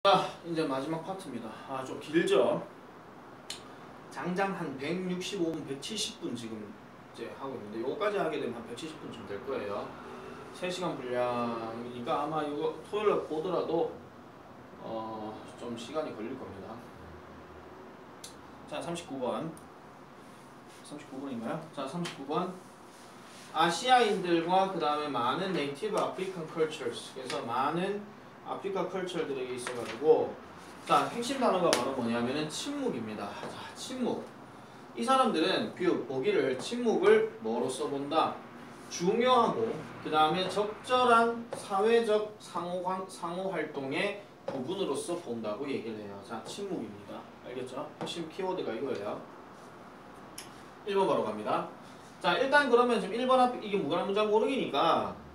자, 이제 마지막 파트입니다. 좀 길죠? 장장 한 165분, 170분 지금 이제 하고 있는데 요거까지 하게 되면 한 170분쯤 될 거예요. 3시간 분량이니까 아마 이거 토요일에 보더라도 좀 시간이 걸릴 겁니다. 자, 39번. 39번인가요? 자, 39번. 아시아인들과 그 다음에 많은 네이티브 아프리칸 컬처스, 그래서 많은 아프리카 컬처들에게 있어가지고, 자, 핵심 단어가 바로 뭐냐면은 침묵입니다. 자, 침묵. 이 사람들은 보기를 침묵을 뭐로써 본다? 중요하고 그 다음에 적절한 사회적 상호 활동의 부분으로서 본다고 얘기를 해요. 자, 침묵입니다. 알겠죠? 핵심 키워드가 이거예요. 1번 바로 갑니다. 자, 일단 그러면 지금 1번 앞에 이게 무관한 문장 고르기니까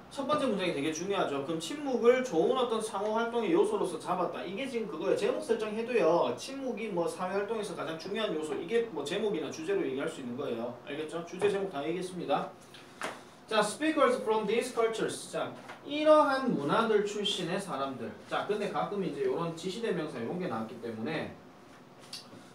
첫 번째 문장이 되게 중요하죠. 그럼 침묵을 좋은 어떤 상호 활동의 요소로서 잡았다. 이게 지금 그거예요. 제목 설정해도요. 침묵이 뭐 사회 활동에서 가장 중요한 요소. 이게 뭐 제목이나 주제로 얘기할 수 있는 거예요. 알겠죠? 주제 제목 다 얘기했습니다. 자, speakers from these cultures. 자, 이러한 문화들 출신의 사람들. 자, 근데 가끔 이제 이런 지시대명사 이런 게 나왔기 때문에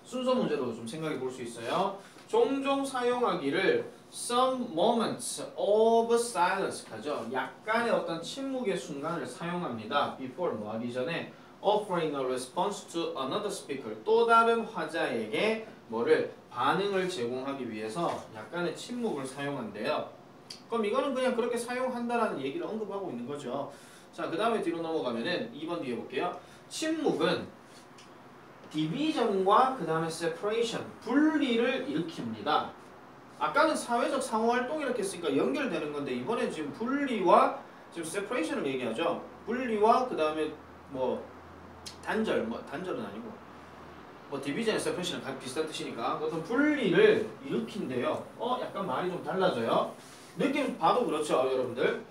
순서 문제로 좀 생각해 볼 수 있어요. 종종 사용하기를 some moments of silence 하죠. 약간의 어떤 침묵의 순간을 사용합니다. before 뭐 하기 전에 offering a response to another speaker 또 다른 화자에게 뭐를 반응을 제공하기 위해서 약간의 침묵을 사용한대요. 그럼 이거는 그냥 그렇게 사용한다라는 얘기를 언급하고 있는 거죠. 자, 그 다음에 뒤로 넘어가면은 2번 뒤에 볼게요. 침묵은 디비전과 그 다음에 separation 분리를 일으킵니다. 아까는 사회적 상호활동 이렇게 했으니까 연결되는 건데 이번엔 지금 분리와 지금 separation을 얘기하죠. 분리와 그 다음에 뭐 단절은 아니고 뭐 디비전, separation은 비슷한 뜻이니까 어떤 분리를 일으킨대요. 약간 말이 좀 달라져요. 느낌 봐도 그렇죠, 여러분들.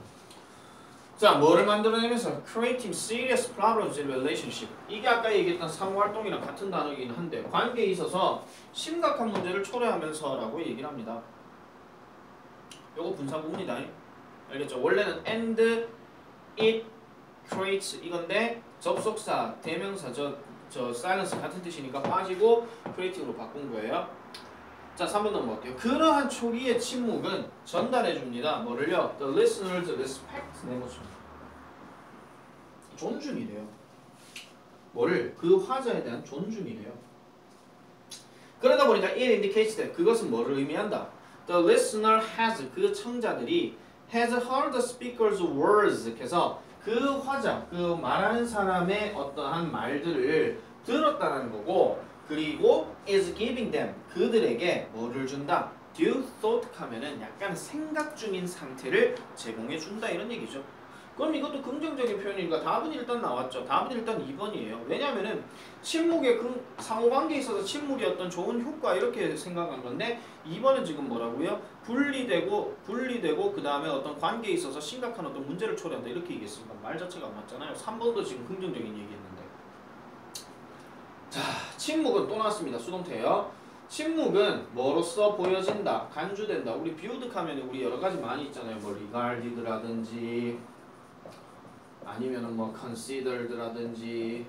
자, 뭐를 만들어내면서 creating serious problems in relationship. 이게 아까 얘기했던 상호활동이랑 같은 단어이긴 한데 관계에 있어서 심각한 문제를 초래하면서라고 얘기를 합니다. 요거 분사구문이다. 알겠죠? 원래는 and it creates 이건데 접속사, 대명사, 저 silence 같은 뜻이니까 빠지고 creating으로 바꾼 거예요. 자, 3번 넘어갈게요. 그러한 초기의 침묵은 전달해줍니다. 뭐를요? The listeners respect their emotion. 존중이래요. 뭐를? 그 화자에 대한 존중이래요. 그러다 보니까 it indicates that 그것은 뭐를 의미한다? The listener has 그 청자들이 has heard the speaker's words 그래서 그 화자, 그 말하는 사람의 어떠한 말들을 들었다는 거고 그리고 is giving them 그들에게 뭐를 준다? due thought 하면은 약간 생각 중인 상태를 제공해 준다 이런 얘기죠. 그럼 이것도 긍정적인 표현이니까 답은 일단 나왔죠. 답은 일단 2번이에요. 왜냐면은 침묵의 그 상호관계에 있어서 침묵이 어떤 좋은 효과 이렇게 생각한 건데 2번은 지금 뭐라고요? 분리되고 그 다음에 어떤 관계에 있어서 심각한 어떤 문제를 초래한다 이렇게 얘기했으니까 말 자체가 안 맞잖아요. 3번도 지금 긍정적인 얘기했는데. 자, 침묵은 또 나왔습니다. 수동태예요. 침묵은 뭐로써 보여진다, 간주된다. 우리 viewed 하면 우리 여러 가지 많이 있잖아요. 뭐 regarded라든지 아니면은 뭐 considered라든지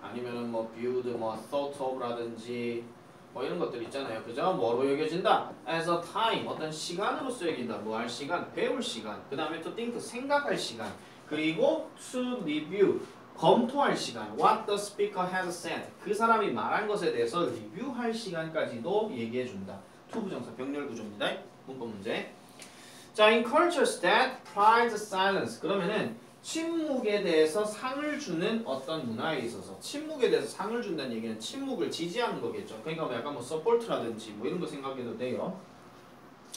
아니면은 뭐 viewed, 뭐 thought of라든지 뭐 이런 것들 있잖아요. 그죠? 뭐로 여겨진다? as a time 어떤 시간으로서 여긴다. 뭐 할 시간, 배울 시간. 그 다음에 to think 생각할 시간. 그리고 to review 검토할 시간. What the speaker has said. 그 사람이 말한 것에 대해서 리뷰할 시간까지도 얘기해준다. 투부정사 병렬 구조입니다. 문법 문제. 자, in cultures that prize silence. 그러면은 침묵에 대해서 상을 주는 어떤 문화에 있어서 침묵에 대해서 상을 준다는 얘기는 침묵을 지지하는 거겠죠. 그러니까 뭐 약간 뭐 support라든지 뭐 이런 거 생각해도 돼요.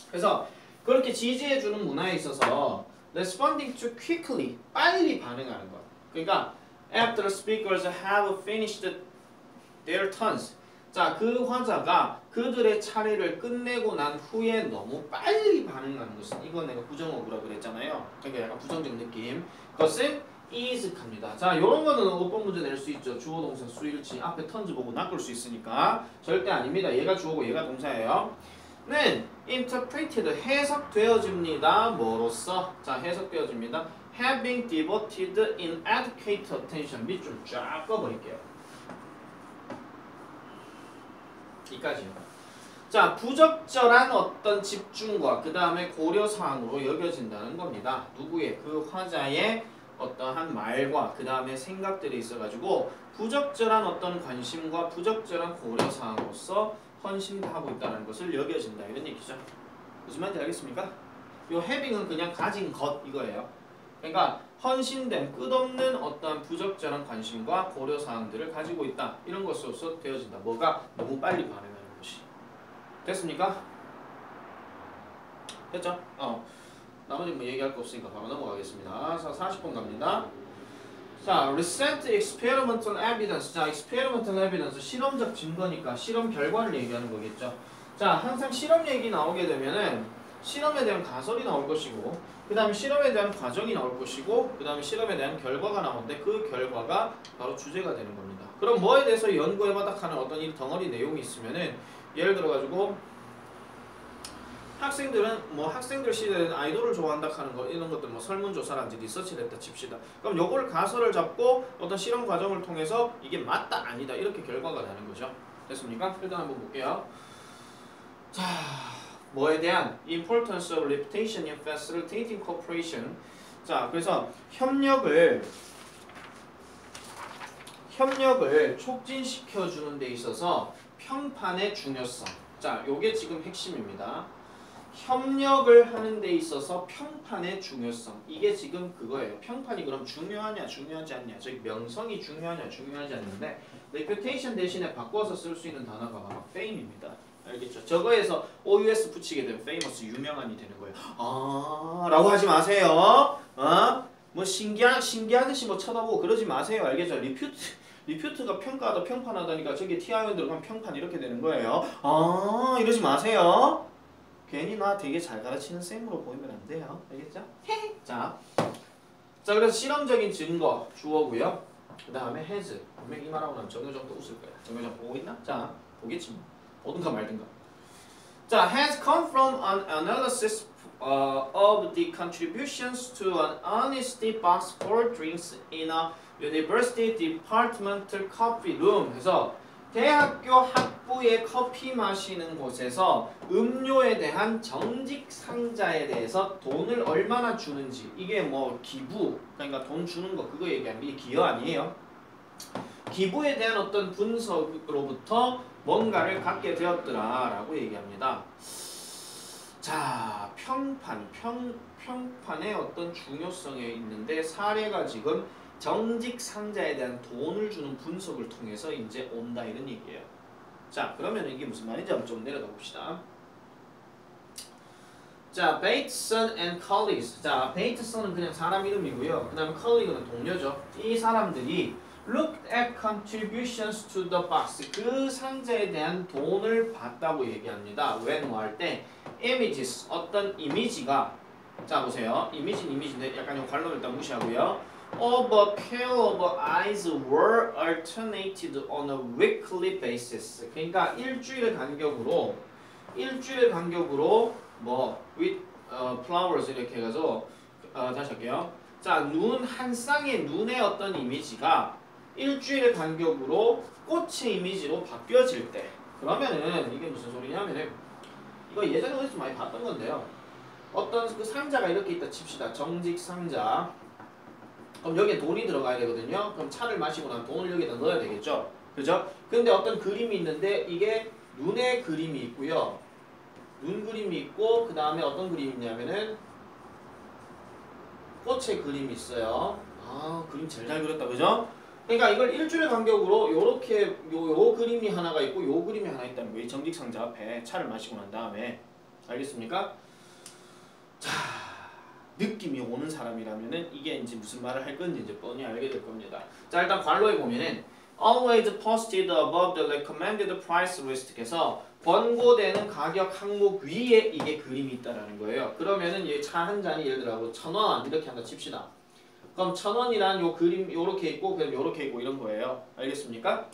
그래서 그렇게 지지해주는 문화에 있어서 responding to quickly 빨리 반응하는 것. 그러니까 after speakers have finished their turns. 자, 그 화자가 그들의 차례를 끝내고 난 후에 너무 빨리 반응하는 것은 이거 내가 부정어구라 그랬잖아요. 그러니까 약간 부정적 느낌. 그것은 is 갑니다. 자, 요런 거는 어법 문제 낼 수 있죠. 주어 동사 수일치 앞에 턴즈 보고 낚을 수 있으니까 절대 아닙니다. 얘가 주어고 얘가 동사예요. 는 interpreted 해석되어집니다. 뭐로써? 자, 해석되어집니다. having devoted inadequate attention. 밑 좀 쫙 꺼버릴게요. 이까지요. 자, 부적절한 어떤 집중과 그 다음에 고려사항으로 여겨진다는 겁니다. 누구의? 그 화자의 어떠한 말과 그 다음에 생각들이 있어가지고 부적절한 어떤 관심과 부적절한 고려사항으로서 헌신하고 있다는 것을 여겨진다 이런 얘기죠. 무슨 말인지 알겠습니까? 요 having은 그냥 가진 것 이거예요. 그러니까 헌신된 끝없는 어떠한 부적절한 관심과 고려사항들을 가지고 있다 이런 것으로서 되어진다. 뭐가? 너무 빨리 반응하는 것이. 됐습니까? 됐죠? 나머지 뭐 얘기할 거 없으니까 바로 넘어가겠습니다. 자, 40번 갑니다. 자, recent experimental evidence. 자, experimental evidence 실험적 증거니까 실험 결과를 얘기하는 거겠죠. 자, 항상 실험 얘기 나오게 되면은 실험에 대한 가설이 나올 것이고, 그 다음에 실험에 대한 과정이 나올 것이고, 그 다음에 실험에 대한 결과가 나오는데 그 결과가 바로 주제가 되는 겁니다. 그럼 뭐에 대해서 연구해봐다 하는 어떤 이 덩어리 내용이 있으면은 예를 들어가지고 학생들은 뭐 학생들 시대에는 아이돌을 좋아한다 하는 거 이런 것들 뭐 설문조사라든지 리서치를 했다 칩시다. 그럼 요걸 가설을 잡고 어떤 실험 과정을 통해서 이게 맞다 아니다 이렇게 결과가 나는 거죠. 됐습니까? 일단 한번 볼게요. 자, 뭐에 대한 importance of reputation in facilitating cooperation. 자, 그래서 협력을 촉진시켜 주는 데 있어서 평판의 중요성. 자, 요게 지금 핵심입니다. 협력을 하는 데 있어서 평판의 중요성. 이게 지금 그거예요. 평판이 그럼 중요하냐 중요하지 않냐. 저기 명성이 중요하냐 중요하지 않는데 reputation 대신에 바꿔서 쓸 수 있는 단어가 바로 fame입니다. 알겠죠? 저거에서 OUS 붙이게 되면 famous 유명한이 되는 거예요. 라고 하지 마세요. 뭐 신기하듯이 뭐 쳐다보고 그러지 마세요. 알겠죠? 리퓨트가 평가하다 평판하다니까 저기 TIO 들어가면 평판 이렇게 되는 거예요. 이러지 마세요. 괜히 나 되게 잘 가르치는 쌤으로 보이면 안 돼요. 알겠죠? 자, 그래서 실험적인 증거 주어고요. 그 다음에 has. 분명히 이 말하고 나면 정효정 또 웃을 거야. 정효정 보고 있나? 자, 보겠지 뭐. 보든가 말든가. 자, has come from an analysis of the contributions to an honesty box for drinks in a university departmental coffee room. 그래서 대학교 학부의 커피 마시는 곳에서 음료에 대한 정직 상자에 대해서 돈을 얼마나 주는지. 이게 뭐 기부, 그러니까 돈 주는 거 그거 얘기하는 게 기여 아니에요. 기부에 대한 어떤 분석으로부터 뭔가를 갖게 되었더라라고 얘기합니다. 자, 평판의 어떤 중요성에 있는데 사례가 지금 정직 상자에 대한 돈을 주는 분석을 통해서 이제 온다 이런 얘기예요. 자, 그러면 이게 무슨 말인지 한번 좀 내려다 봅시다. 자, Bateson and colleagues. 자, Bateson은 그냥 사람 이름이고요. 그 다음에 colleague는 동료죠. 이 사람들이 looked at contributions to the box. 그 상자에 대한 돈을 받다고 얘기합니다. when 뭐 할 때 images 어떤 이미지가 자 보세요. 이미지인데 약간 이 관록을 일단 무시하고요. of a pair of eyes were alternated on a weekly basis. 그러니까 일주일 간격으로 뭐 with flowers 이렇게 해서 다시 할게요. 자, 눈 한 쌍의 눈의 어떤 이미지가 일주일 간격으로 꽃의 이미지로 바뀌어질 때 그러면은 이게 무슨 소리냐면은 이거 예전에 어디서 많이 봤던 건데요. 어떤 그 상자가 이렇게 있다 칩시다. 정직 상자. 그럼 여기에 돈이 들어가야 되거든요. 그럼 차를 마시고 나면 돈을 여기다 넣어야 되겠죠. 그죠? 근데 어떤 그림이 있는데 이게 눈의 그림이 있고요. 눈 그림이 있고 그 다음에 어떤 그림이 있냐면은 꽃의 그림이 있어요. 그림 제일 잘 그렸다. 그죠? 그러니까 이걸 일주일 간격으로 요렇게 요 그림이 하나가 있고 요 그림이 하나 있다는 거예요. 정직 상자 앞에 차를 마시고 난 다음에. 알겠습니까? 자, 느낌이 오는 사람이라면은 이게 이제 무슨 말을 할 건지 이제 뻔히 알게 될 겁니다. 자, 일단 관로에 보면은 always posted above the recommended price list에서 권고되는 가격 항목 위에 이게 그림이 있다라는 거예요. 그러면은 차 한 잔이 예를 들어 1,000원 이렇게 한다 칩시다. 그럼 1,000원이란 요 그림 요렇게 있고 그럼 요렇게 있고 이런 거예요. 알겠습니까?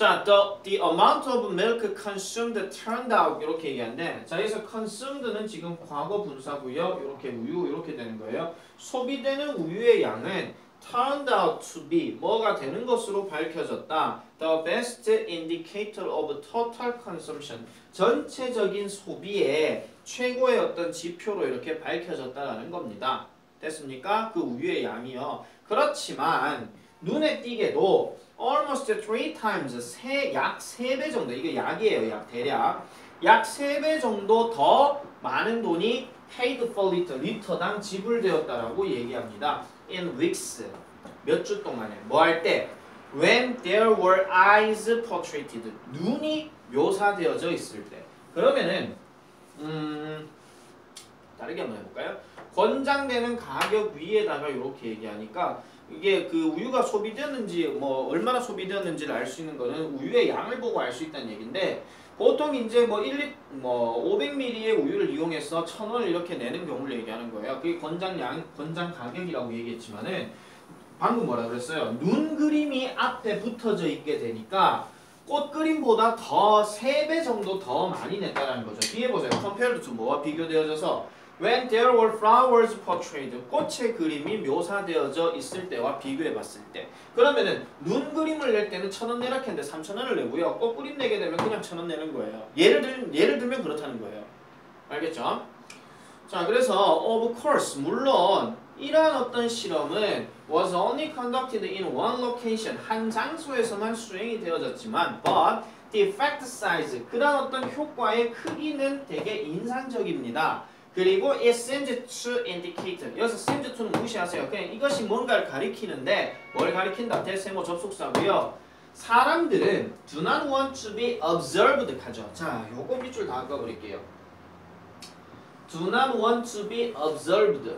자, the amount of milk consumed turned out 이렇게 얘기하는데 자, 여기서 consumed는 지금 과거 분사고요. 이렇게 우유 이렇게 되는 거예요. 소비되는 우유의 양은 turned out to be 뭐가 되는 것으로 밝혀졌다. The best indicator of total consumption 전체적인 소비의 최고의 어떤 지표로 이렇게 밝혀졌다라는 겁니다. 됐습니까? 그 우유의 양이요. 그렇지만 눈에 띄게도 almost 3 times 약 3배 정도 이게 약이에요. 약 대략 약 3배 정도 더 많은 돈이 paid for liter 리터당 지불되었다라고 얘기합니다. in weeks 몇 주 동안에 뭐 할 때 when there were eyes portrayed 눈이 묘사되어져 있을 때 그러면은 다르게 한번 해볼까요? 권장되는 가격 위에다가 이렇게 얘기하니까 이게 그 우유가 소비되었는지 뭐 얼마나 소비되었는지를 알 수 있는 거는 우유의 양을 보고 알 수 있다는 얘기인데 보통 이제 뭐 500ml의 우유를 이용해서 1,000원을 이렇게 내는 경우를 얘기하는 거예요. 그게 권장 가격이라고 얘기했지만은 방금 뭐라 그랬어요? 눈 그림이 앞에 붙어져 있게 되니까 꽃 그림보다 더 3배 정도 더 많이 냈다는 거죠. 뒤에 보세요. compared to 뭐와 비교되어져서 when there were flowers portrayed 꽃의 그림이 묘사되어져 있을 때와 비교해 봤을 때 그러면은 눈 그림을 낼 때는 1,000원 내라 했는데 3,000원을 내고요. 꽃 그림 내게 되면 그냥 1,000원 내는 거예요. 예를 들면 그렇다는 거예요. 알겠죠? 자, 그래서 of course 물론 이러한 어떤 실험은 was only conducted in one location 한 장소에서만 수행이 되어졌지만 but the effect size 그런 어떤 효과의 크기는 되게 인상적입니다. 그리고 it seems to indicate 여기서 seems to는 무시하세요. 그냥 이것이 뭔가를 가리키는데 뭘 가리킨다? 대세모 접속사고요. 사람들은 do not want to be observed 하죠. 자, 요거 밑줄 다 그어버릴게요. do not want to be observed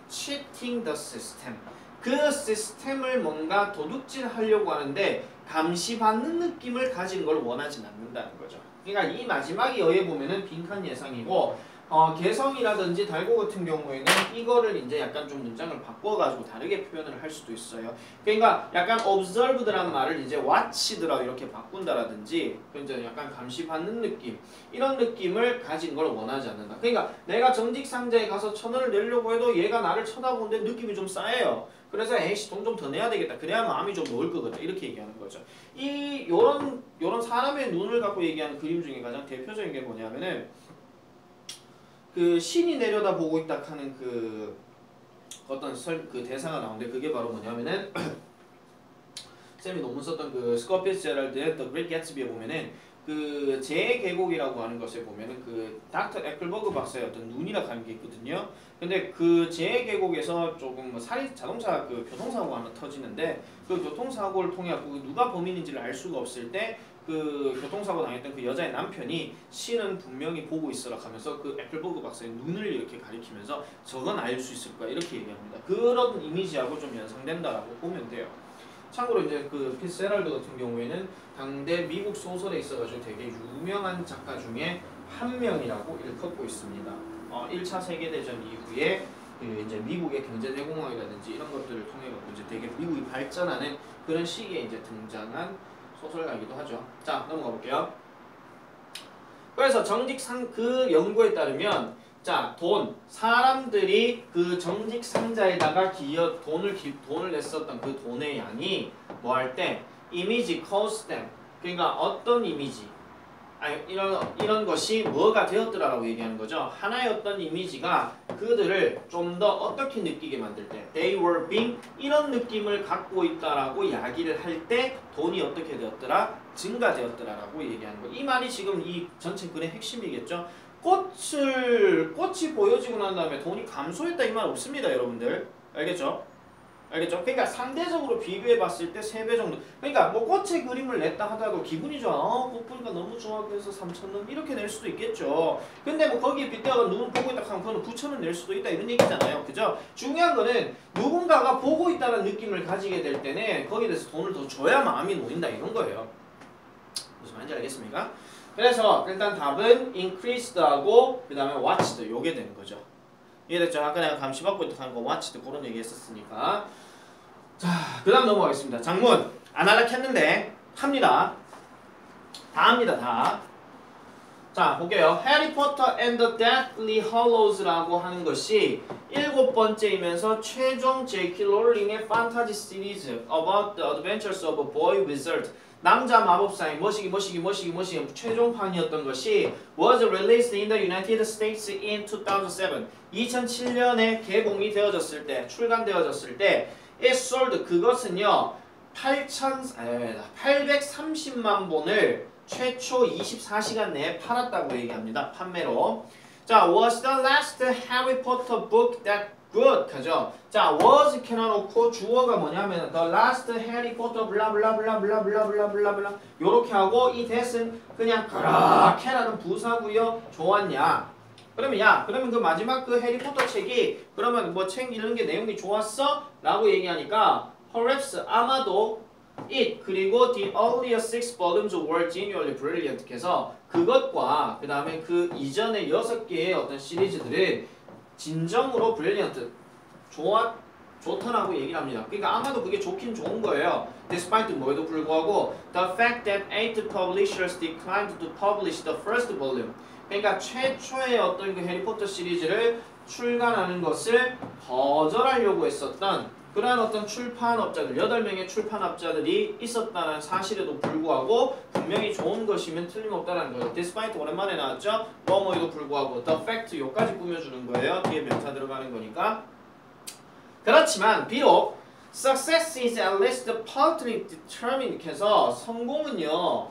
cheating the system 그 시스템을 뭔가 도둑질하려고 하는데 감시받는 느낌을 가진 걸 원하진 않는다는 거죠. 그러니까 이 마지막이 여기에 보면은 빈칸 예상이고 개성이라든지 달고 같은 경우에는 이거를 이제 약간 좀 문장을 바꿔가지고 다르게 표현을 할 수도 있어요. 그러니까 약간 observed란 말을 이제 watched라 이렇게 바꾼다라든지 이제 약간 감시받는 느낌 이런 느낌을 가진 걸 원하지 않는다. 그러니까 내가 정직 상자에 가서 1,000원을 내려고 해도 얘가 나를 쳐다보는데 느낌이 좀 싸해요. 그래서 에이씨 돈 좀 더 내야 되겠다. 그래야 마음이 좀 놓을 거거든. 이렇게 얘기하는 거죠. 요런 사람의 눈을 갖고 얘기하는 그림 중에 가장 대표적인 게 뭐냐면은 그 신이 내려다 보고 있다 하는 그 어떤 그 대사가 나오는데 그게 바로 뭐냐면은 쌤이 논문 썼던 그 스콧 피츠제럴드의 The Great Gatsby에 보면은 그 재계곡이라고 하는 것에 보면은 그 닥터 에클버그 박사의 어떤 눈이라고 하는 게 있거든요. 근데 그 재계곡에서 조금 뭐 자동차 그 교통사고가 하나 터지는데 그 교통사고를 통해 갖고 누가 범인인지를 알 수가 없을 때 그 교통사고 당했던 그 여자의 남편이 신은 분명히 보고 있어라 하면서 그 애플버그 박사의 눈을 이렇게 가리키면서 저건 알 수 있을 거야 이렇게 얘기합니다. 그런 이미지하고 좀 연상된다라고 보면 돼요. 참고로 이제 그 피츠제럴드 같은 경우에는 당대 미국 소설에 있어가지고 되게 유명한 작가 중에 한 명이라고 일컫고 있습니다. 1차 세계대전 이후에 그 이제 미국의 경제 대공황이라든지 이런 것들을 통해 갖고 이제 되게 미국이 발전하는 그런 시기에 이제 등장한 소설가이기도 하죠. 자, 넘어가 볼게요. 그래서 정직상 그 연구에 따르면 자, 사람들이 그 정직 상자에다가 돈을 냈었던 그 돈의 양이 뭐 할 때 이미지 cost them 그러니까 어떤 이미지 이런 것이 뭐가 되었더라라고 얘기하는 거죠. 하나의 어떤 이미지가 그들을 좀 더 어떻게 느끼게 만들 때 they were being 이런 느낌을 갖고 있다라고 이야기를 할 때 돈이 어떻게 되었더라? 증가되었더라라고 얘기하는 거. 이 말이 지금 이 전체 글의 핵심이겠죠. 꽃이 보여지고 난 다음에 돈이 감소했다 이 말 없습니다, 여러분들. 알겠죠? 알겠죠? 그러니까 상대적으로 비교해 봤을 때 3배 정도. 그러니까 뭐 꽃의 그림을 냈다 하더라도 기분이 좋아. 꽃 보니까 너무 좋아. 그래서 3,000원 이렇게 낼 수도 있겠죠. 근데 뭐 거기에 빗대어가 눈 보고 있다 하면 그거는 9,000원 낼 수도 있다 이런 얘기잖아요. 그죠? 중요한 거는 누군가가 보고 있다는 느낌을 가지게 될 때는 거기에 대해서 돈을 더 줘야 마음이 놓인다 이런 거예요. 무슨 말인지 알겠습니까? 그래서 일단 답은 increased하고 그 다음에 watched 요게 되는 거죠. 이해됐죠? 아까 내가 감시받고 있다 하는 거 watched 그런 얘기 했었으니까. 자, 그 다음 넘어가겠습니다. 장문 안 하라 했는데 합니다. 다 합니다, 다. 자, 볼게요. 해리포터 and the Deathly Hallows라고 하는 것이 7번째이면서 최종 J.K. 롤링의 판타지 시리즈 About the Adventures of a Boy Wizard 남자 마법사의 뭐시기 최종판이었던 것이 was released in the United States in 2007 2007년에 개봉이 되어졌을 때 출간되어졌을 때 it sold 그것은요 830만 본을 최초 24시간 내에 팔았다고 얘기합니다. 판매로. 자, was the last Harry Potter book that good 하죠. 자, was 켜놓고 주어가 뭐냐면 the last Harry Potter 블라블라블라블라블라블라블라 요렇게 하고 이 that은 그냥 그렇게라는 부사고요. 좋았냐? 그러면 그 마지막 그 해리포터 책이 그러면 뭐 책 읽는 게 내용이 좋았어? 라고 얘기하니까 perhaps 아마도 it 그리고 the earlier 6 volumes were genuinely brilliant 해서 그것과 그 다음에 그 이전의 6개의 어떤 시리즈들은 진정으로 brilliant 좋더라고 얘기를 합니다. 그러니까 아마도 그게 좋긴 좋은 거예요. Despite 뭐에도 불구하고 the fact that 8 publishers declined to publish the first volume 그러니까 최초의 어떤 그 해리포터 시리즈를 출간하는 것을 거절하려고 했었던 그러한 어떤 출판업자들, 8명의 출판업자들이 있었다는 사실에도 불구하고 분명히 좋은 것이면 틀림없다는 거예요. Despite 오랜만에 나왔죠? 뭐뭐에도 불구하고 the fact 요까지 꾸며주는 거예요. 뒤에 명사 들어가는 거니까. 그렇지만 비록 success is at least partly determined 해서 성공은요.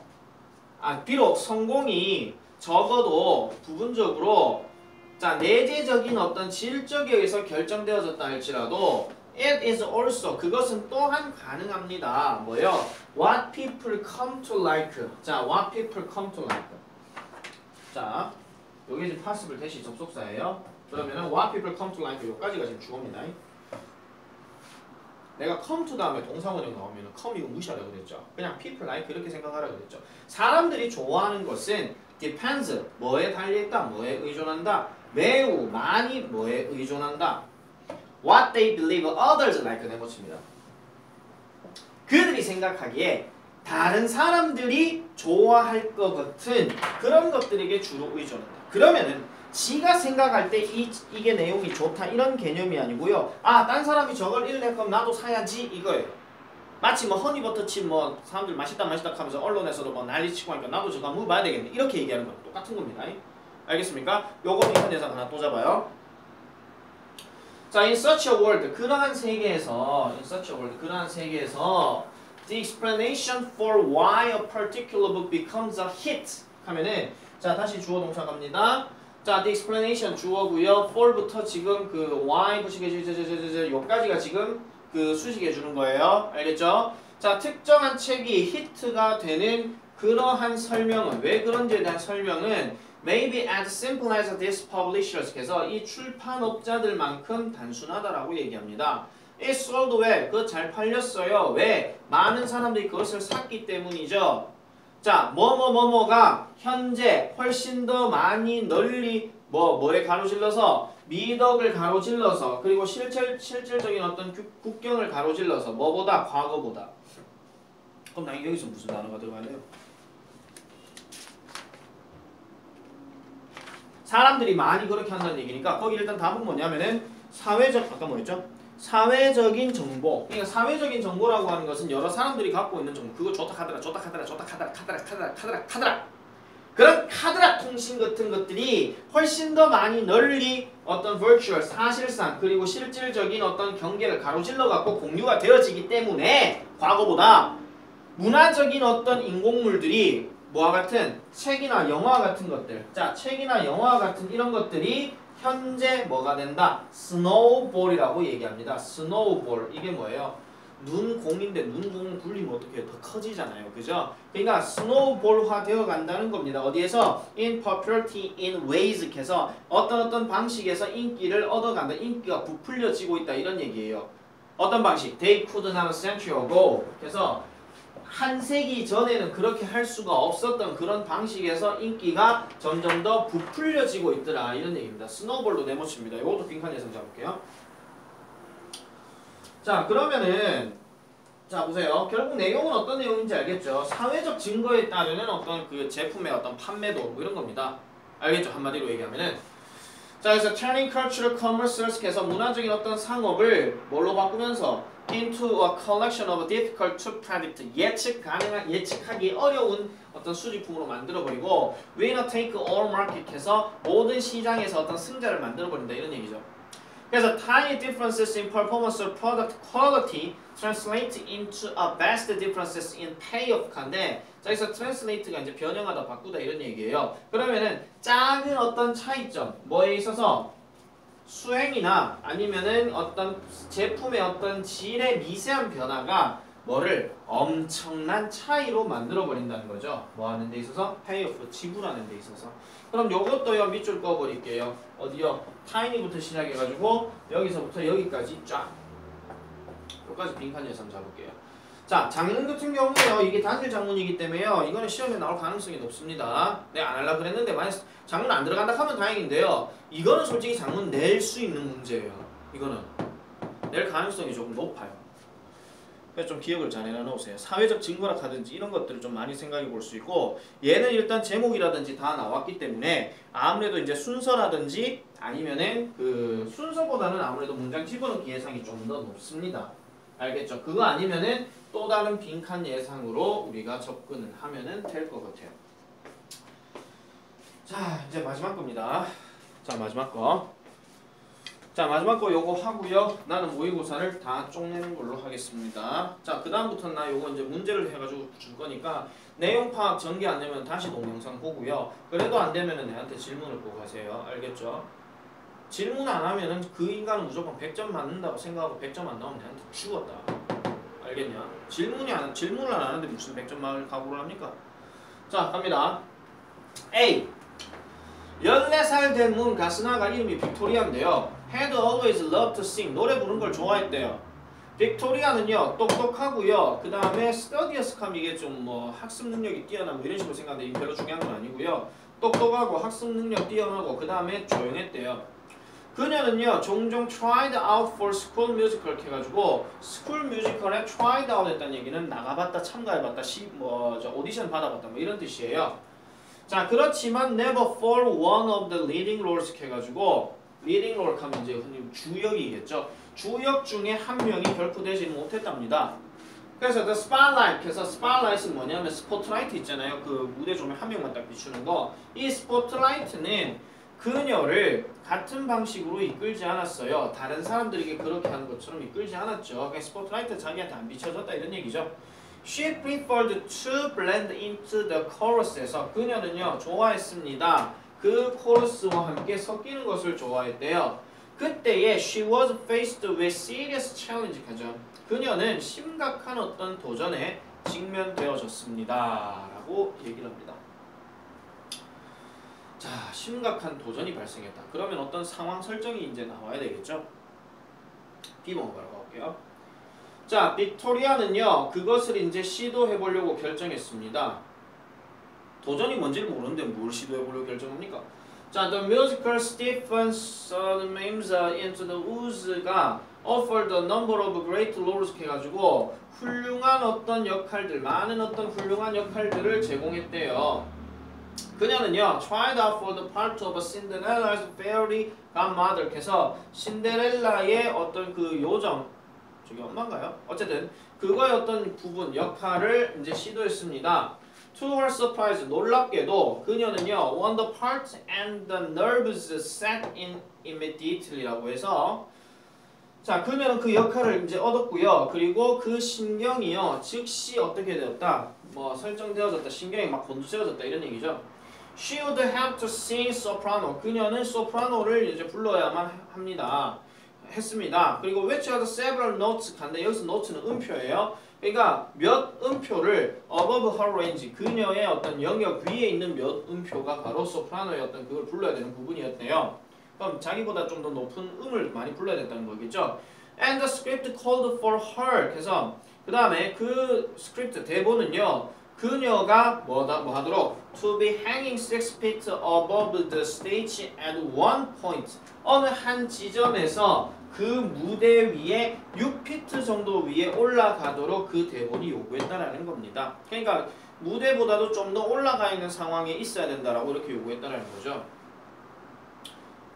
비록 성공이 적어도 부분적으로 자 내재적인 어떤 질적에 의해서 결정되어졌다 할지라도 it is also 그것은 또한 가능합니다. 뭐요? What people come to like. 자, what people come to like. 자, 여기 지금 possible 대시 접속사예요. 그러면은 what people come to like 여기까지가 지금 주어입니다. 내가 come to 다음에 동사원형 나오면은 come 이거 무시하라고 그랬죠. 그냥 people like 이렇게 생각하라고 그랬죠. 사람들이 좋아하는 것은 depends 뭐에 달려있다, 뭐에 의존한다. 매우 많이 뭐에 의존한다. What they believe others like 내모칩니다. 그들이 생각하기에 다른 사람들이 좋아할 것 같은 그런 것들에게 주로 의존한다. 그러면은 지가 생각할 때 이게 내용이 좋다 이런 개념이 아니고요. 딴 사람이 저걸 읽네 그럼 나도 사야지 이거예요. 마치 뭐 허니버터칩 뭐 사람들 맛있다 하면서 언론에서도 뭐 난리치고 하니까 나도 저거 한번 봐야 되겠네 이렇게 얘기하는 거 똑같은 겁니다. 알겠습니까? 요거 이런 대상 하나 또 잡아요. 자, in such a world, 그러한 세계에서 the explanation for why a particular book becomes a hit 하면은 자, 다시 주어 동사 갑니다. 자, the explanation 주어고요. for부터 지금 그 why 부식에 요까지가 지금 그 수식해 주는 거예요. 알겠죠? 자, 특정한 책이 히트가 되는 그러한 설명은 왜 그런지에 대한 설명은 Maybe as simple as these publishers 그래서 이 출판업자들만큼 단순하다라고 얘기합니다. It sold 왜? 그거 잘 팔렸어요. 왜? 많은 사람들이 그것을 샀기 때문이죠. 자, 뭐뭐뭐뭐가 현재 훨씬 더 많이 널리 뭐에 가로질러서 미덕을 가로질러서 그리고 실질적인 어떤 국경을 가로질러서 뭐보다 과거보다 그럼 나 여기서 무슨 단어가 들어가네요? 사람들이 많이 그렇게 한다는 얘기니까 거기 일단 답은 뭐냐면은 아까 뭐였죠? 사회적인 정보. 그러니까 사회적인 정보라고 하는 것은 여러 사람들이 갖고 있는 정보. 그거 좋다 카더라. 그런 카드라 통신 같은 것들이 훨씬 더 많이 널리 어떤 virtual 사실상 그리고 실질적인 어떤 경계를 가로질러 갖고 공유가 되어지기 때문에 과거보다 문화적인 어떤 인공물들이 뭐와 같은 책이나 영화 같은 것들 자 책이나 영화 같은 이런 것들이 현재 뭐가 된다? 스노우볼이라고 얘기합니다. 스노우볼 이게 뭐예요? 눈공인데 눈공 굴리면 어떻게 더 커지잖아요. 그죠? 그러니까 스노우볼화 되어 간다는 겁니다. 어디에서? In popularity in ways 해서 어떤 방식에서 인기를 얻어간다. 인기가 부풀려지고 있다 이런 얘기예요. 어떤 방식? They could not a century ago 그래서 한 세기 전에는 그렇게 할 수가 없었던 그런 방식에서 인기가 점점 더 부풀려지고 있더라 이런 얘기입니다. 스노볼도 네모칩니다. 이것도 빈칸 예상 잡을게요. 자 그러면은 자 보세요. 결국 내용은 어떤 내용인지 알겠죠? 사회적 증거에 따르는 어떤 그 제품의 어떤 판매도 뭐 이런 겁니다. 알겠죠? 한마디로 얘기하면은 자 그래서 turning cultural commerce 해서 문화적인 어떤 상업을 뭘로 바꾸면서 into a collection of difficult to predict 예측하기 어려운 어떤 수집품으로 만들어버리고 winner take all market 해서 모든 시장에서 어떤 승자를 만들어버린다 이런 얘기죠. 그래서 tiny differences in performance or product quality translate into a vast differences in payoff인데 자 여기서 translate가 이제 변형하다 바꾸다 이런 얘기예요. 그러면은 작은 어떤 차이점 뭐에 있어서 수행이나 아니면은 어떤 제품의 어떤 질의 미세한 변화가 뭐를 엄청난 차이로 만들어 버린다는 거죠. 뭐 하는 데 있어서 페이오프 지불하는 데 있어서. 그럼 요것도요 밑줄 그어 버릴게요. 어디요? 타이니부터 시작해 가지고 여기서부터 여기까지 쫙. 여기까지 빈칸 예산 잡을게요. 자, 장문 같은 경우에요. 이게 단일 장문이기 때문에요. 이거는 시험에 나올 가능성이 높습니다. 내가 안 하려고 그랬는데 만약 장문 안 들어간다 하면 다행인데요. 이거는 솔직히 장문 낼 수 있는 문제예요. 이거는 낼 가능성이 조금 높아요. 그래서 좀 기억을 잘 해놓으세요. 사회적 증거라 하든지 이런 것들을 좀 많이 생각해 볼 수 있고 얘는 일단 제목이라든지 다 나왔기 때문에 아무래도 이제 순서라든지 아니면은 그 순서보다는 아무래도 문장 집어넣기 예상이 좀 더 높습니다. 알겠죠? 그거 아니면은 또 다른 빈칸 예상으로 우리가 접근을 하면은 될 것 같아요. 자, 이제 마지막 겁니다. 자, 마지막 거. 자, 마지막 거 요거 하고요. 나는 모의고사를 다 쪽내는 걸로 하겠습니다. 자, 그 다음부터는 나 요거 이제 문제를 해가지고 줄 거니까 내용 파악 전개 안 되면 다시 동영상 보고요. 그래도 안 되면은 내한테 질문을 꼭 하세요. 알겠죠? 질문 안 하면은 그 인간은 무조건 100점 맞는다고 생각하고 100점 안 나오면 내한테 죽었다. 알겠냐? 질문을 안 하는데 무슨 100점 맞을 각오를 합니까? 자, 갑니다. A. 14살 된 문 가스나가 이름이 빅토리아인데요. had always loved to sing. 노래 부르는 걸 좋아했대요. 빅토리아는요, 똑똑하고요. 그 다음에 studious하면 이게 좀 뭐 학습 능력이 뛰어나고 이런 식으로 생각하는데 이게 별로 중요한 건 아니고요. 똑똑하고 학습 능력 뛰어나고 그 다음에 조용했대요. 그녀는요 종종 tried out for school musical 해가지고 스쿨 뮤지컬에 tried out 했다는 얘기는 나가봤다 참가해봤다 오디션 받아봤다 뭐 이런 뜻이에요. 자 그렇지만 never for one of the leading roles 해가지고 leading role 하면 이제 흔히 주역이겠죠. 주역 중에 한 명이 결코 되지는 못했답니다. 그래서 the spotlight 해서 spotlight은 뭐냐면 스포트라이트 있잖아요. 그 무대 조명 한 명만 딱 비추는 거. 이 스포트라이트는 그녀를 같은 방식으로 이끌지 않았어요. 다른 사람들에게 그렇게 하는 것처럼 이끌지 않았죠. 그러니까 스포트라이트 자기한테 안 비춰졌다 이런 얘기죠. She preferred to blend into the chorus에서 그녀는요 좋아했습니다. 그 코러스와 함께 섞이는 것을 좋아했대요. 그때에 she was faced with serious challenge 하죠. 그녀는 심각한 어떤 도전에 직면되어졌습니다. 라고 얘기를 합니다. 자, 심각한 도전이 발생했다. 그러면 어떤 상황 설정이 이제 나와야 되겠죠? B번 바로 가볼게요. 자, 빅토리아는요, 그것을 이제 시도해보려고 결정했습니다. 도전이 뭔지를 모르는데 뭘 시도해보려고 결정합니까? 자, the musical Stephen's names into the Woos가 offered a number of great roles 해가지고 훌륭한 어떤 역할들, 많은 어떤 훌륭한 역할들을 제공했대요. 그녀는요, tried out for the part of Cinderella's fairy godmother 해서 신데렐라의 어떤 그 요정, 저기 엄마인가요? 어쨌든 그거의 어떤 부분, 역할을 이제 시도했습니다. To her surprise, 놀랍게도 그녀는요, won the part and the nerves set in immediately라고 해서 자, 그녀는 그 역할을 이제 얻었고요. 그리고 그 신경이요, 즉시 어떻게 되었다? 뭐 설정되어졌다, 신경이 막 곤두세워졌다 이런 얘기죠. She would have to sing soprano. 그녀는 소프라노를 이제 불러야만 합니다. 했습니다. 그리고 which are the several notes 간데 여기서 notes는 음표예요. 그러니까 몇 음표를 above her range 그녀의 어떤 영역 위에 있는 몇 음표가 바로 소프라노의 어떤 그걸 불러야 되는 부분이었대요. 그럼 자기보다 좀 더 높은 음을 많이 불러야 됐다는 거겠죠. And the script called for her. 그래서 그 다음에 그 스크립트 대본은요. 그녀가 뭐 하도록 to be hanging 6 feet above the stage at one point 어느 한 지점에서 그 무대 위에 6피트 정도 위에 올라가도록 그 대본이 요구했다라는 겁니다. 그러니까 무대보다도 좀 더 올라가 있는 상황에 있어야 된다라고 이렇게 요구했다라는 거죠.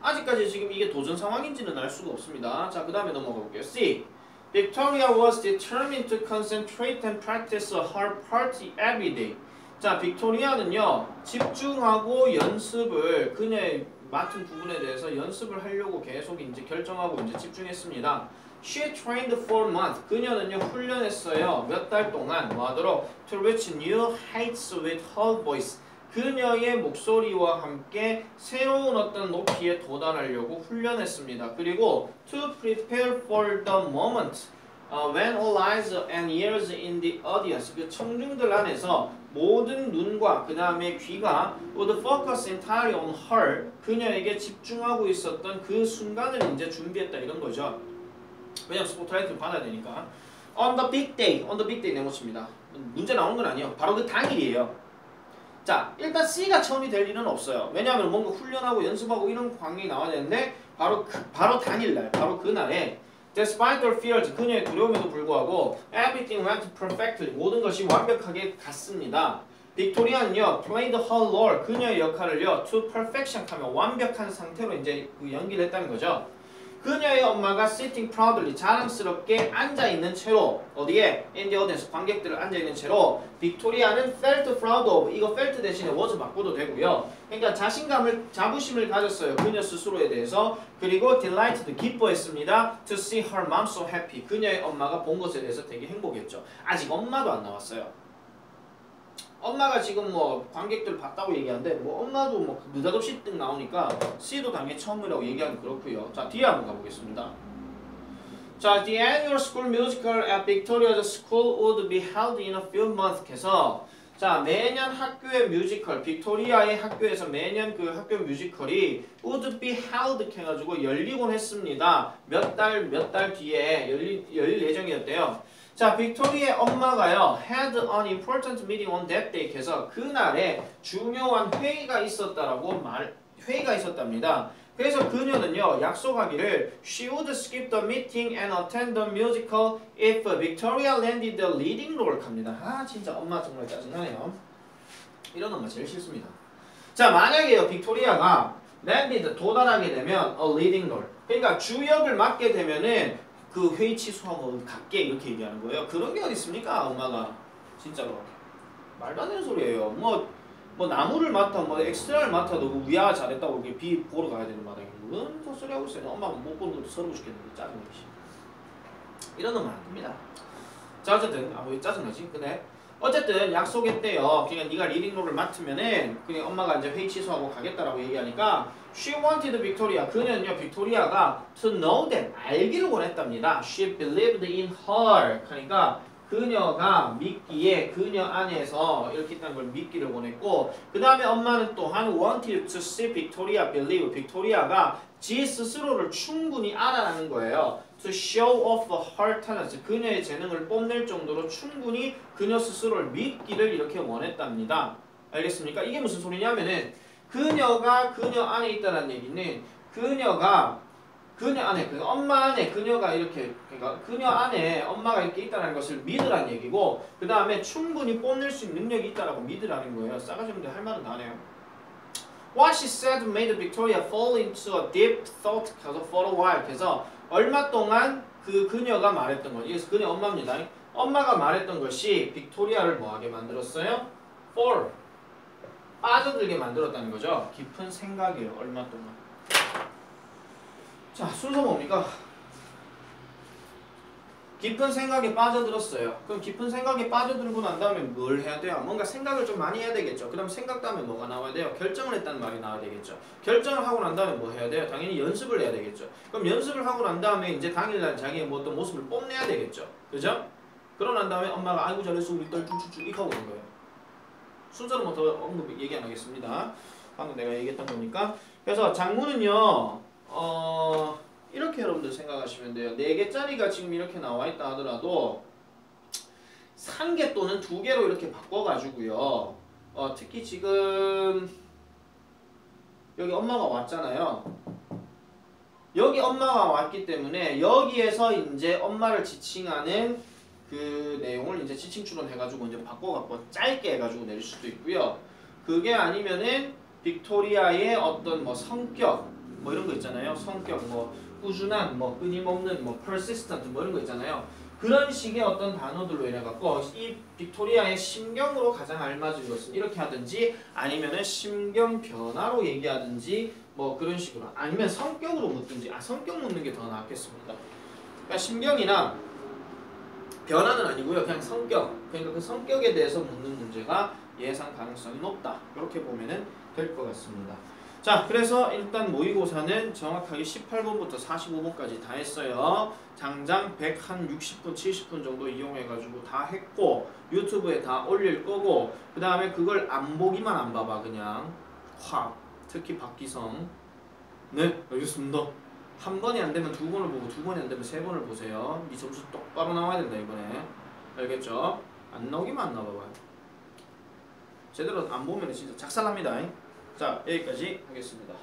아직까지 지금 이게 도전 상황인지는 알 수가 없습니다. 자, 그 다음에 넘어가 볼게요. C. Victoria was determined to concentrate and practice her part every day. 자, 빅토리아는요, 집중하고 연습을 그녀의 맡은 부분에 대해서 연습을 하려고 계속 이제 결정하고 이제 집중했습니다. She trained for months. 그녀는요 훈련했어요. 몇 달 동안 뭐 하도록 to reach new heights with her voice. 그녀의 목소리와 함께 새로운 어떤 높이에 도달하려고 훈련했습니다. 그리고 to prepare for the moment when all eyes and ears in the audience. 그 청중들 안에서 모든 눈과 그 다음에 귀가 would focus entirely on her. 그녀에게 집중하고 있었던 그 순간을 이제 준비했다 이런 거죠. 왜냐면 스포트라이트를 받아야 되니까. On the big day. on the big day 네모칩니다. 문제 나오는 건 아니에요. 바로 그 당일이에요. 자, 일단 C가 처음이 될 일은 없어요. 왜냐하면 뭔가 훈련하고 연습하고 이런 광경이 나와야 되는데 바로 당일날, 바로 그날에 Despite her fears, 그녀의 두려움에도 불구하고 Everything went perfectly. 모든 것이 완벽하게 갔습니다. 빅토리아는요, played her role. 그녀의 역할을요, to perfection 하면 완벽한 상태로 이제 연기를 했다는 거죠. 그녀의 엄마가 sitting proudly 자랑스럽게 앉아있는 채로 어디에? in the audience 관객들을 앉아있는 채로 빅토리아는 felt proud of 이거 felt 대신에 was 바꿔도 되고요. 그러니까 자부심을 가졌어요. 그녀 스스로에 대해서. 그리고 delighted 기뻐했습니다. to see her mom so happy 그녀의 엄마가 본 것에 대해서 되게 행복했죠. 아직 엄마도 안 나왔어요. 엄마가 지금 뭐 관객들 봤다고 얘기하는데 뭐 엄마도 뭐 느닷없이 뜩 나오니까 C도 당연히 처음이라고 얘기하는 그렇고요. 자, 뒤에 한번 가보겠습니다. 자, the annual school musical at Victoria's school would be held in a few months. 해서 자, 매년 학교의 뮤지컬, 빅토리아의 학교에서 매년 그 학교 뮤지컬이 would be held 해가지고 열리곤 했습니다. 몇 달 뒤에 열릴 예정이었대요. 자, 빅토리의 엄마가요, had an important meeting on that day. 해서 그날에 중요한 회의가 있었답니다. 그래서 그녀는요, 약속하기를 she would skip the meeting and attend the musical if Victoria landed the leading role. 합니다. 아, 진짜 엄마 정말 짜증나네요. 이런 엄마 제일 싫습니다. 자, 만약에요, 빅토리아가 landed 도달하게 되면 a leading role. 그러니까 주역을 맡게 되면은 그 회의 취소하고 갈게 이렇게 얘기하는 거예요. 그런 게 어디 있습니까, 엄마가. 진짜로. 말도 안 되는 소리예요. 뭐 나무를 맡아, 뭐 엑스트라를 맡아도 그 위아 잘했다고 이렇게 비 보러 가야 되는 마당에 무슨 소리 하고 있어요. 엄마가 못 보는 것도 서러워 죽겠는데 짜증나지. 이런 놈은 안 됩니다. 자, 어쨌든 왜 짜증나지? 근데 어쨌든 약속했대요. 그냥 네가 리딩롤을 맡으면은 그냥 엄마가 이제 회의 취소하고 가겠다라고 얘기하니까 she wanted Victoria. 그녀는요, 빅토리아가 to know that 알기를 원했답니다. She believed in her. 그러니까 그녀가 믿기에 그녀 안에서 이렇게 있다는 걸 믿기를 원했고, 그 다음에 엄마는 또한 wanted to see Victoria believe. 빅토리아가 지 스스로를 충분히 알아라는 거예요. To show off her talents. 그녀의 재능을 뽐낼 정도로 충분히 그녀 스스로를 믿기를 이렇게 원했답니다. 알겠습니까? 이게 무슨 소리냐면은 그녀가 그녀 안에 있다는 얘기는 그녀가 그녀 안에, 그 엄마 안에 그녀가 이렇게, 그러니까 그녀 안에 엄마가 이렇게 있다는 것을 믿으라는 얘기고, 그 다음에 충분히 뽐낼 수 있는 능력이 있다라고 믿으라는 거예요. 싸가지 없는데 할 말은 다 하네요. What she said made Victoria fall into a deep thought for a while. 그래서 얼마 동안 그녀가 말했던 것, 이게 그녀 엄마입니다. 엄마가 말했던 것이 빅토리아를 뭐하게 만들었어요? fall, 빠져들게 만들었다는 거죠. 깊은 생각이에요. 얼마 동안. 자, 순서 뭡니까? 깊은 생각에 빠져들었어요. 그럼 깊은 생각에 빠져들고 난 다음에 뭘 해야 돼요? 뭔가 생각을 좀 많이 해야 되겠죠. 그럼 생각 다음에 뭐가 나와야 돼요? 결정을 했다는 말이 나와야 되겠죠. 결정을 하고 난 다음에 뭐 해야 돼요? 당연히 연습을 해야 되겠죠. 그럼 연습을 하고 난 다음에 이제 당일날 자기의 뭐 어떤 모습을 뽐내야 되겠죠. 그죠? 그러고 난 다음에 엄마가 아이고 잘했어 우리 딸 쭉쭉쭉 이렇게 하고 있는 거예요. 순서는 뭐 더 언급 얘기 안 하겠습니다. 방금 내가 얘기했던 거니까. 그래서 장문은요. 이렇게 여러분들 생각하시면 돼요. 4개짜리가 지금 이렇게 나와 있다 하더라도 3개 또는 2개로 이렇게 바꿔가지고요. 특히 지금 여기 엄마가 왔잖아요. 여기 엄마가 왔기 때문에 여기에서 이제 엄마를 지칭하는 그 내용을 이제 지칭 추론해가지고 이제 바꿔갖고 짧게 해가지고 내릴 수도 있고요. 그게 아니면은 빅토리아의 어떤 뭐 성격 뭐 이런 거 있잖아요. 성격 뭐 꾸준한 뭐 끊임없는 뭐 persistent 뭐 이런 거 있잖아요. 그런 식의 어떤 단어들로 인해 갖고 이 빅토리아의 심경으로 가장 알맞은 것은 이렇게 하든지 아니면은 심경 변화로 얘기하든지 뭐 그런 식으로 아니면 성격으로 묻든지 성격 묻는 게 더 낫겠습니다. 그러니까 심경이나 변화는 아니고요. 그냥 성격. 그러니까 그 성격에 대해서 묻는 문제가 예상 가능성이 높다. 이렇게 보면은 될 것 같습니다. 자, 그래서 일단 모의고사는 정확하게 18번부터 45번까지 다 했어요. 당장 160분, 70분 정도 이용해가지고 다 했고 유튜브에 다 올릴 거고 그 다음에 그걸 안 보기만 안 봐봐. 그냥 확 특히 박기성 네, 알겠습니다. 한 번이 안 되면 두 번을 보고 두 번이 안 되면 세 번을 보세요. 네 점수 똑바로 나와야 된다 이번에. 알겠죠? 안 나오기만 안 나와봐요. 제대로 안 보면 진짜 작살납니다. 자, 여기까지 하겠습니다.